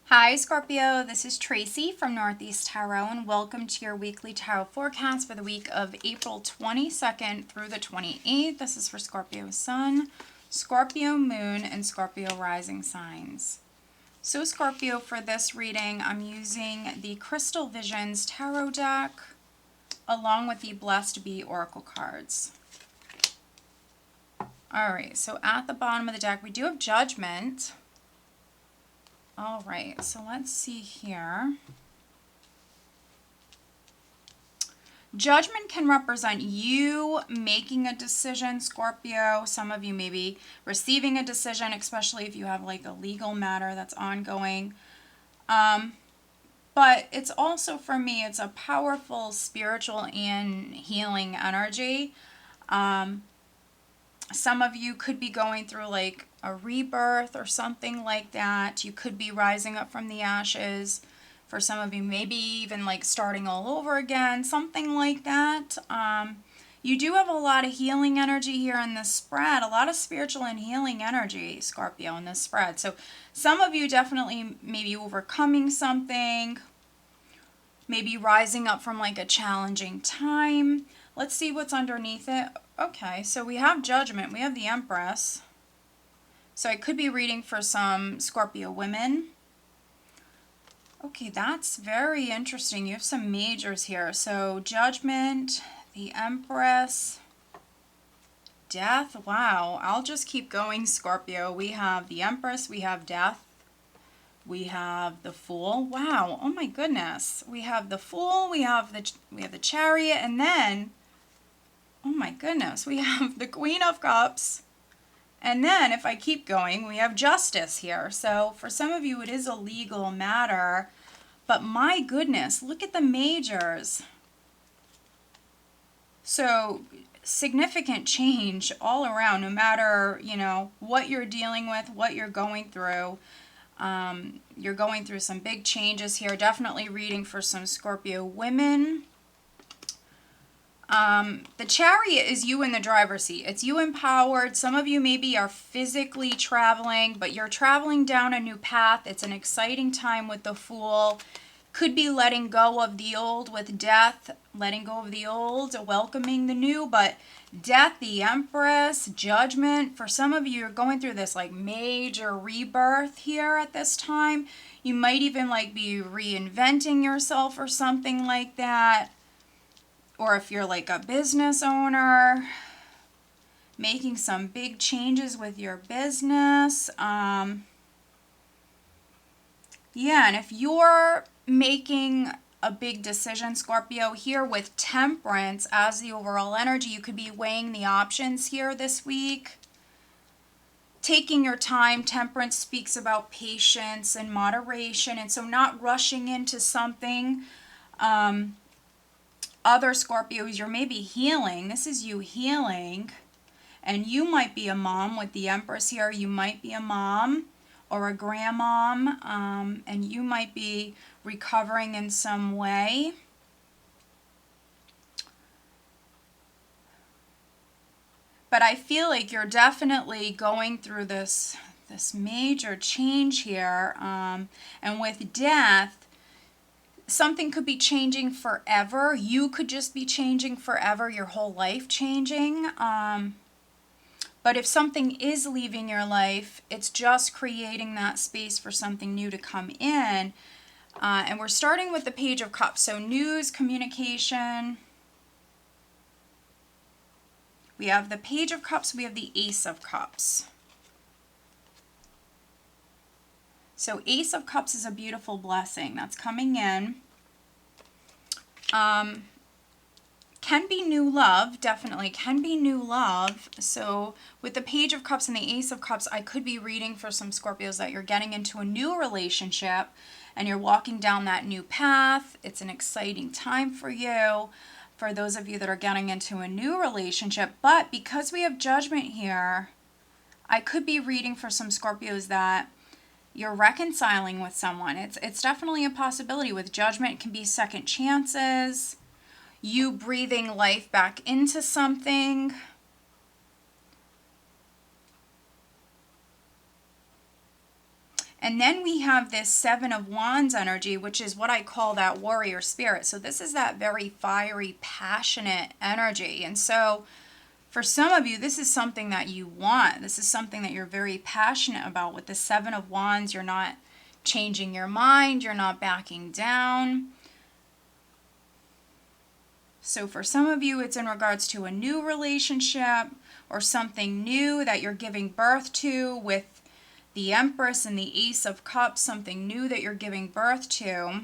Hi Scorpio, this is Tracy from Northeast Tarot and welcome to your weekly tarot forecast for the week of April 22nd through the 28th. This is for Scorpio Sun, Scorpio Moon, and Scorpio Rising signs. So Scorpio, for this reading, I'm using the Crystal Visions Tarot deck along with the Blessed Bee Oracle cards. Alright, so at the bottom of the deck we do have Judgment. All right, so let's see here. Judgment can represent you making a decision, Scorpio. Some of you may be receiving a decision, especially if you have like a legal matter that's ongoing. But it's also, for me, it's a powerful spiritual and healing energy. Some of you could be going through like a rebirth or something like that. You could be rising up from the ashes. For some of you, maybe even like starting all over again, something like that. You do have a lot of healing energy here in this spread, a lot of spiritual and healing energy, Scorpio, in this spread. So some of you definitely maybe overcoming something, maybe rising up from like a challenging time. Let's see what's underneath it. Okay, so we have Judgment, we have the Empress. So I could be reading for some Scorpio women. Okay, that's very interesting. You have some majors here. So Judgment, the Empress, Death. Wow, I'll just keep going, Scorpio. We have the Empress, we have Death, we have the Fool. Wow, oh my goodness. We have the Fool, we have the Chariot, and then, oh my goodness, we have the Queen of Cups. And then if I keep going, we have Justice here. So for some of you, it is a legal matter. But my goodness, look at the majors. So significant change all around, no matter, you know, what you're dealing with, what you're going through. You're going through some big changes here. Definitely reading for some Scorpio women. The Chariot is you in the driver's seat. It's you empowered. Some of you maybe are physically traveling, but you're traveling down a new path. It's an exciting time with the Fool. Could be letting go of the old with Death, letting go of the old, welcoming the new, but Death, the Empress, Judgment. For some of you, you're going through this like major rebirth here at this time. You might even like be reinventing yourself or something like that. Or if you're like a business owner, making some big changes with your business. Yeah, and if you're making a big decision, Scorpio, here with Temperance as the overall energy, you could be weighing the options here this week. Taking your time. Temperance speaks about patience and moderation, and so not rushing into something. Other Scorpios, you're maybe healing. This is you healing. And you might be a mom with the Empress here. You might be a mom or a grandmom. And you might be recovering in some way. But I feel like you're definitely going through this major change here. And with Death, something could be changing forever. You could just be changing forever, your whole life changing. But if something is leaving your life, it's just creating that space for something new to come in. And we're starting with the Page of Cups. So news, communication. We have the Page of Cups. We have the Ace of Cups. So Ace of Cups is a beautiful blessing that's coming in. Can be new love, definitely can be new love. So with the Page of Cups and the Ace of Cups, I could be reading for some Scorpios that you're getting into a new relationship and you're walking down that new path. It's an exciting time for you. For those of you that are getting into a new relationship, but because we have Judgment here, I could be reading for some Scorpios that you're reconciling with someone. It's definitely a possibility. With Judgment, it can be second chances, you breathing life back into something. And then we have this Seven of Wands energy, which is what I call that warrior spirit. So this is that very fiery, passionate energy. And so for some of you, this is something that you want. This is something that you're very passionate about. With the Seven of Wands, you're not changing your mind. You're not backing down. So for some of you, it's in regards to a new relationship or something new that you're giving birth to with the Empress and the Ace of Cups, something new that you're giving birth to.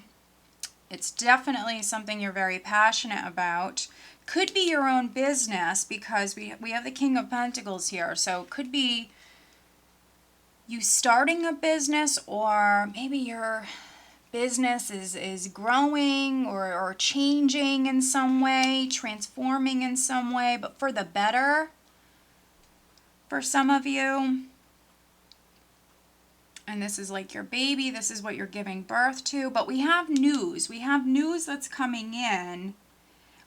It's definitely something you're very passionate about. Could be your own business because we have the King of Pentacles here. So it could be you starting a business, or maybe your business is growing or changing in some way, transforming in some way, but for the better for some of you. And this is like your baby. This is what you're giving birth to. But we have news. We have news that's coming in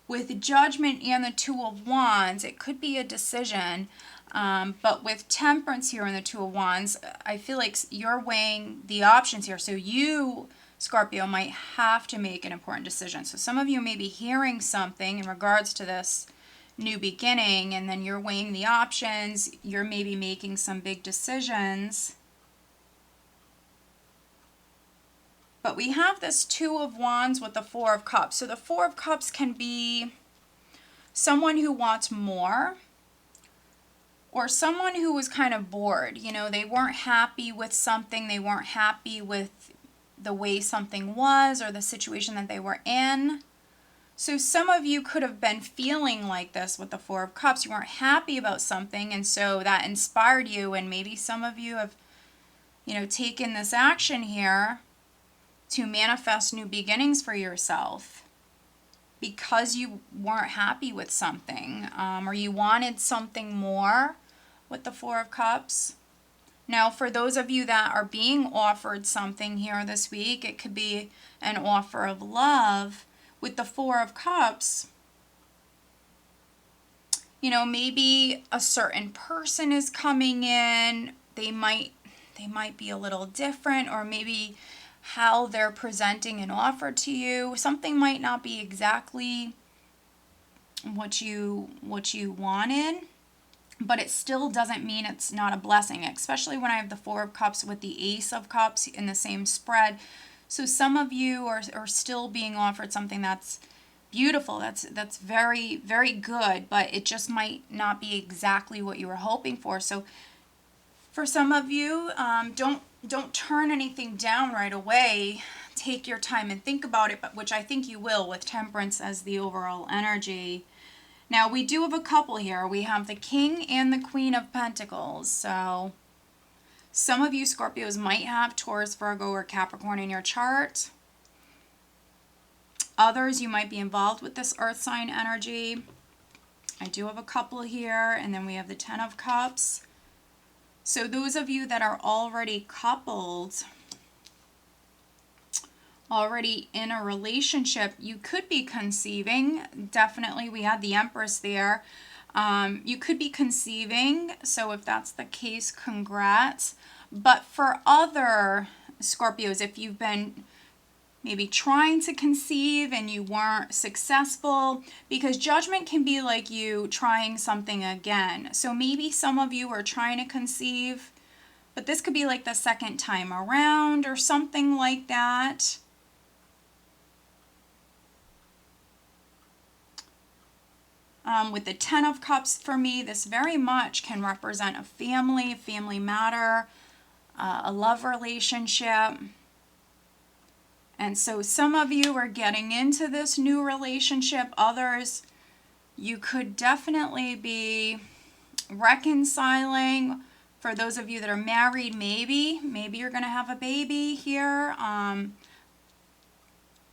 with Judgment and the Two of Wands. It could be a decision. But with Temperance here and the Two of Wands, I feel like you're weighing the options here. So you, Scorpio, might have to make an important decision. So some of you may be hearing something in regards to this new beginning, and then you're weighing the options. You're maybe making some big decisions. But we have this Two of Wands with the Four of Cups. So the Four of Cups can be someone who wants more, or someone who was kind of bored. You know, they weren't happy with something. They weren't happy with the way something was or the situation that they were in. So some of you could have been feeling like this with the Four of Cups. You weren't happy about something, and so that inspired you. And maybe some of you have, taken this action here to manifest new beginnings for yourself because you weren't happy with something, or you wanted something more with the Four of Cups. Now, for those of you that are being offered something here this week, it could be an offer of love with the Four of Cups. Maybe a certain person is coming in. They might be a little different, or maybe how they're presenting an offer to you. Something might not be exactly what you wanted, but it still doesn't mean it's not a blessing, especially when I have the Four of Cups with the Ace of Cups in the same spread. So some of you are still being offered something that's beautiful, that's very, very good, but it just might not be exactly what you were hoping for. So for some of you, don't turn anything down right away. Take your time and think about it, but which I think you will with Temperance as the overall energy. Now, we do have a couple here. We have the King and the Queen of Pentacles. So some of you Scorpios might have Taurus, Virgo, or Capricorn in your chart. Others, you might be involved with this earth sign energy. I do have a couple here, and then we have the Ten of Cups. So those of you that are already coupled, already in a relationship, you could be conceiving. Definitely, we had the Empress there. You could be conceiving, so if that's the case, congrats. But for other Scorpios, if you've been maybe trying to conceive and you weren't successful, because Judgment can be like you trying something again. So maybe some of you are trying to conceive, but this could be like the second time around or something like that. With the Ten of Cups, for me, this very much can represent a family matter, a love relationship. And so some of you are getting into this new relationship. Others, you could definitely be reconciling. For those of you that are married, maybe you're going to have a baby here.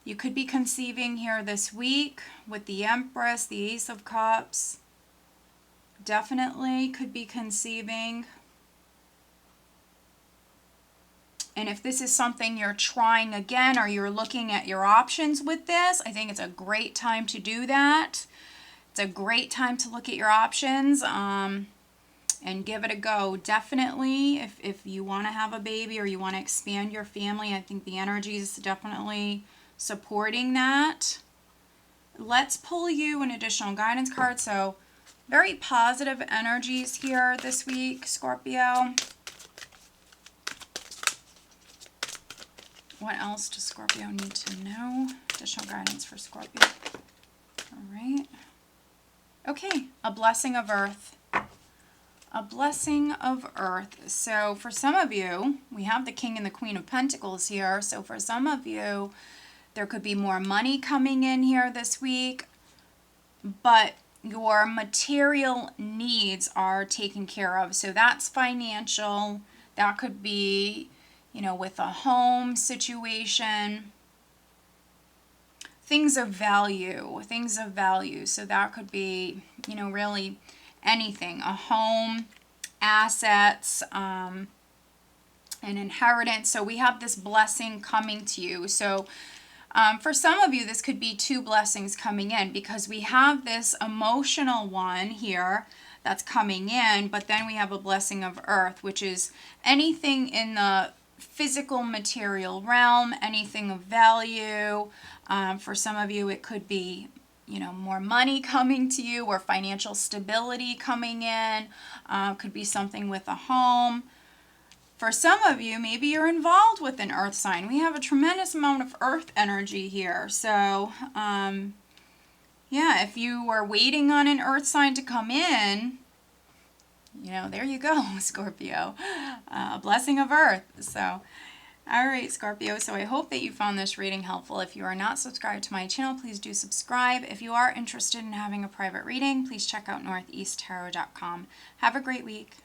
You could be conceiving here this week with the Empress, the Ace of Cups. Definitely could be conceiving. And if this is something you're trying again, or you're looking at your options with this, I think it's a great time to do that. It's a great time to look at your options. and give it a go. Definitely, if you want to have a baby or you want to expand your family, I think the energy is definitely supporting that. Let's pull you an additional guidance card. So very positive energies here this week, Scorpio. What else does Scorpio need to know? Additional guidance for Scorpio. All right. Okay, a blessing of earth. A blessing of earth. So for some of you, we have the King and the Queen of Pentacles here. So for some of you, there could be more money coming in here this week, but your material needs are taken care of. So that's financial. That could be, you know, with a home situation. Things of value. So that could be, you know, really anything. A home, assets, an inheritance. So we have this blessing coming to you. So for some of you, this could be two blessings coming in, because we have this emotional one here that's coming in, but then we have a blessing of earth, which is anything in the physical material realm, anything of value. For some of you, it could be, you know, more money coming to you or financial stability coming in. Could be something with a home. For some of you, maybe you're involved with an earth sign. We have a tremendous amount of earth energy here. So, yeah, if you were waiting on an earth sign to come in, you know, there you go, Scorpio. A blessing of earth. So, all right, Scorpio. So I hope that you found this reading helpful. If you are not subscribed to my channel, please do subscribe. If you are interested in having a private reading, please check out northeasttarot.com. Have a great week.